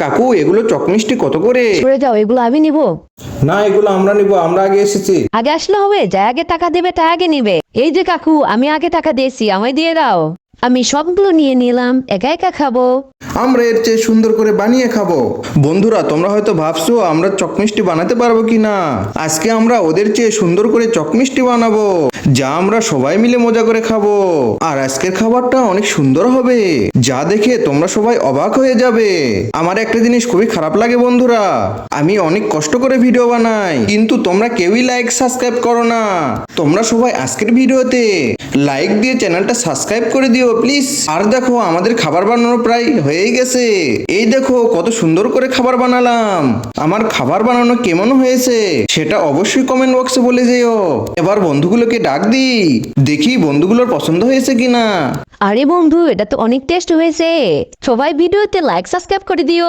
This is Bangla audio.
কাকু এগুলো চকমিষ্টি কত করে? সরে যাও, এগুলো আমি নিব। না এগুলো আমরা নিব, আমরা আগে এসেছি। আগে আসলে হবে? যা আগে টাকা দেবে তা আগে নিবে। এই যে কাকু, আমি আগে টাকা দিয়েছি, আমায় দিয়ে দাও। আমি সবগুলো নিয়ে নিলাম, একা একা খাবো। আমরা এর চেয়ে সুন্দর করে বানিয়ে খাবো। বন্ধুরা তোমরা হয়তো ভাবছো আমরা চকমিষ্টি বানাতে পারবো কিনা। আজকে আমরা ওদের চেয়ে সুন্দর করে চকমিষ্টি বানাবো, যা আমরা সবাই মিলে মজা করে খাবো। আর আজকের খাবারটা অনেক সুন্দর হবে, যা দেখে তোমরা সবাই অবাক হয়ে যাবে। আমার একটা জিনিস খুবই খারাপ লাগে বন্ধুরা, আমি অনেক কষ্ট করে ভিডিও বানাই, কিন্তু তোমরা কেউই লাইক সাবস্ক্রাইব করো না। তোমরা সবাই আজকের ভিডিওতে লাইক দিয়ে চ্যানেলটা সাবস্ক্রাইব করে দিও প্লিজ। আর দেখো আমাদের খাবার বানানো প্রায় হয়েই গেছে। এই দেখো কত সুন্দর করে খাবার বানালাম। আমার খাবার বানানো কেমন হয়েছে সেটা অবশ্যই কমেন্ট বক্সে বলে যেও। এবার বন্ধুগুলোকে ডাক দিই, দেখি বন্ধুগুলোর পছন্দ হয়েছে কিনা। আরে বন্ধু, এটা তো অনেক টেস্ট হয়েছে। সবাই ভিডিওতে লাইক সাবস্ক্রাইব করে দিও।